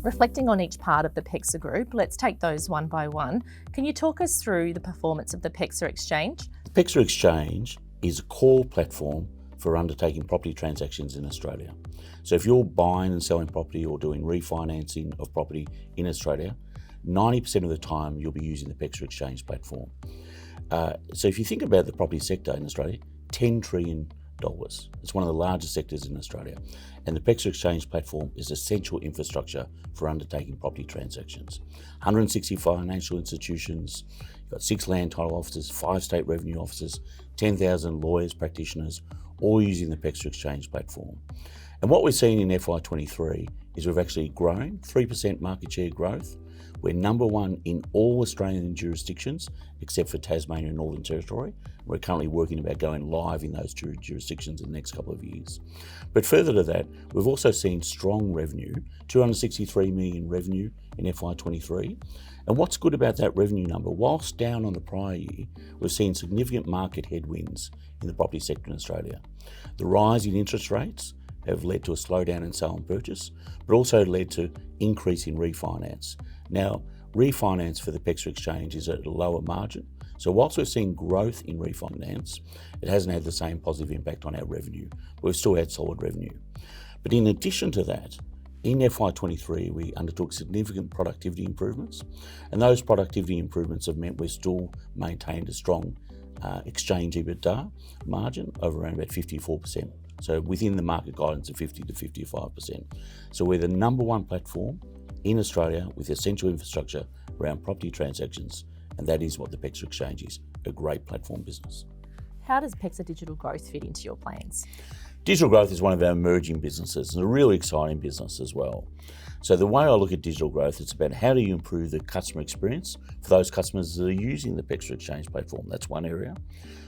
Reflecting on each part of the PEXA group, let's take those one by one. Can you talk us through the performance of the PEXA Exchange? The PEXA Exchange is a core platform for undertaking property transactions in Australia. So if you're buying and selling property or doing refinancing of property in Australia, 90% of the time you'll be using the PEXA Exchange platform. So if you think about the property sector in Australia, $10 trillion. It's one of the largest sectors in Australia. And the PEXA Exchange platform is essential infrastructure for undertaking property transactions. 160 financial institutions, you've got 6 land title offices, 5 state revenue offices, 10,000 lawyers, practitioners, all using the PEXA Exchange platform. And what we're seeing in FY23 is we've actually grown 3% market share growth. We're number one in all Australian jurisdictions, except for Tasmania and Northern Territory. We're currently working about going live in those jurisdictions in the next couple of years. But further to that, we've also seen strong revenue, 263 million revenue in FY23. And what's good about that revenue number, whilst down on the prior year, we've seen significant market headwinds in the property sector in Australia. The rise in interest rates have led to a slowdown in sale and purchase, but also led to increase in refinance. Now, refinance for the PEXA Exchange is at a lower margin. So whilst we've seen growth in refinance, it hasn't had the same positive impact on our revenue. We've still had solid revenue. But in addition to that, in FY23, we undertook significant productivity improvements, and those productivity improvements have meant we've still maintained a strong exchange EBITDA margin of around about 54%. So within the market guidance of 50 to 55%. So we're the number one platform in Australia with essential infrastructure around property transactions, and that is what the PEXA Exchange is, a great platform business. How does PEXA Digital Growth fit into your plans? Digital growth is one of our emerging businesses and a really exciting business as well. So the way I look at digital growth, it's about how do you improve the customer experience for those customers that are using the PEXA Exchange platform. That's one area.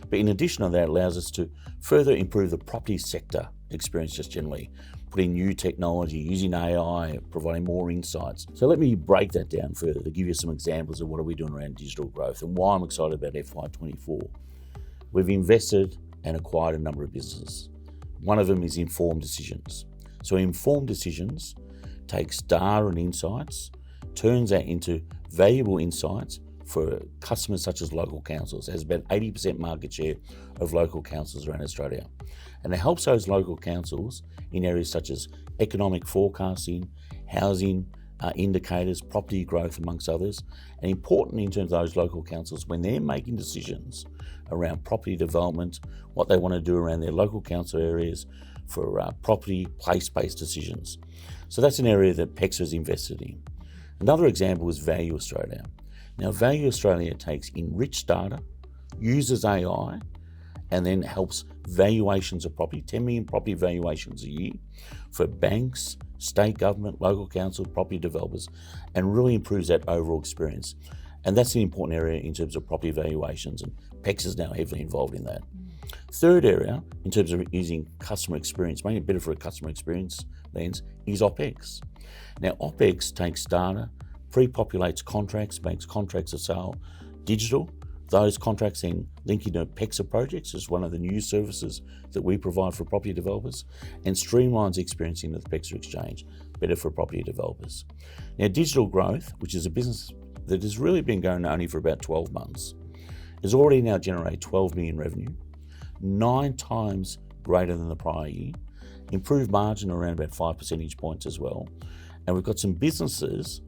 But in addition to that, it allows us to further improve the property sector experience just generally, putting new technology, using AI, providing more insights. So let me break that down further to give you some examples of what are we doing around digital growth and why I'm excited about FY24. We've invested and acquired a number of businesses. One of them is Informed Decisions. So Informed Decisions takes data and insights, turns that into valuable insights for customers such as local councils. It has about 80% market share of local councils around Australia. And it helps those local councils in areas such as economic forecasting, housing indicators, property growth, amongst others. And important in terms of those local councils, when they're making decisions around property development, what they want to do around their local council areas for property place-based decisions. So that's an area that PEXA has invested in. Another example is Value Australia. Now, Value Australia takes enriched data, uses AI, and then helps valuations of property, 10 million property valuations a year for banks, state government, local council, property developers, and really improves that overall experience. And that's an important area in terms of property valuations, and PEXA is now heavily involved in that. Third area, in terms of using customer experience, making it better for a customer experience lens, is OPEX. Now, OPEX takes data, pre-populates contracts, makes contracts of sale digital. Those contracts then link into PEXA projects as one of the new services that we provide for property developers, and streamlines the experience into the PEXA Exchange, better for property developers. Now, digital growth, which is a business that has really been going only for about 12 months, has already now generated 12 million revenue, 9 times greater than the prior year, improved margin around about 5 percentage points as well. And we've got some businesses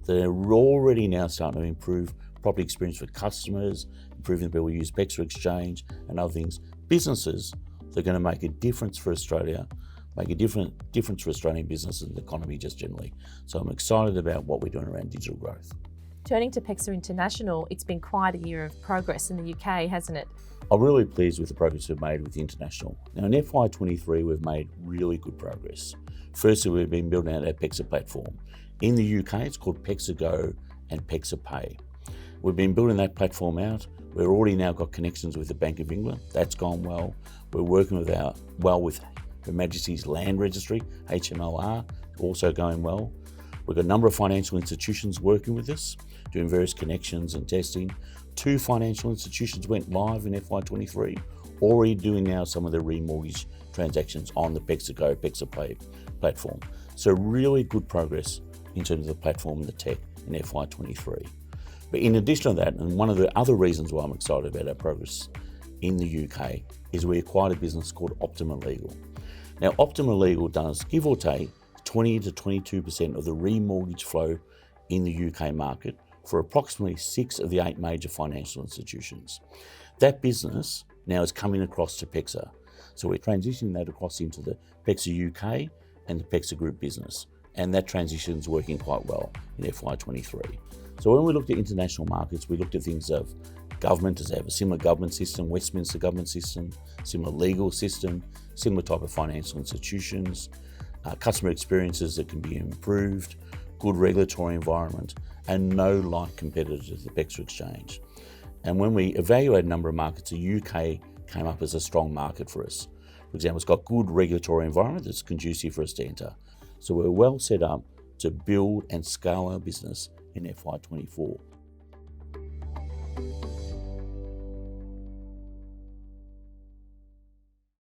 that are already now starting to improve property experience for customers, improving the people who use PEXA Exchange and other things. Businesses that are going to make a difference for Australia, make a difference for Australian business and the economy just generally. So I'm excited about what we're doing around digital growth. Turning to PEXA International, it's been quite a year of progress in the UK, hasn't it? I'm really pleased with the progress we've made with International. Now in FY23, we've made really good progress. Firstly, we've been building out our PEXA platform. In the UK, it's called PEXA Go and PEXA Pay. We've been building that platform out. We've already now got connections with the Bank of England. That's gone well. We're working with Her Majesty's Land Registry, HMLR, also going well. We've got a number of financial institutions working with us, doing various connections and testing. 2 financial institutions went live in FY23, already doing now some of the remortgage transactions on the PEXA Go, PEXA Pay platform. So really good progress in terms of the platform and the tech in FY23. But in addition to that, and one of the other reasons why I'm excited about our progress in the UK is we acquired a business called Optima Legal. Now, Optima Legal does, give or take, 20 to 22% of the remortgage flow in the UK market for approximately 6 of the 8 major financial institutions. That business now is coming across to PEXA. So we're transitioning that across into the PEXA UK and the PEXA Group business. And that transition is working quite well in FY23. So when we looked at international markets, we looked at things of government. Does it have a similar government system, Westminster government system, similar legal system, similar type of financial institutions, customer experiences that can be improved, good regulatory environment, and no like competitors to the PEXA Exchange. And when we evaluated a number of markets, the UK came up as a strong market for us. For example, it's got good regulatory environment that's conducive for us to enter. So we're well set up to build and scale our business in FY24.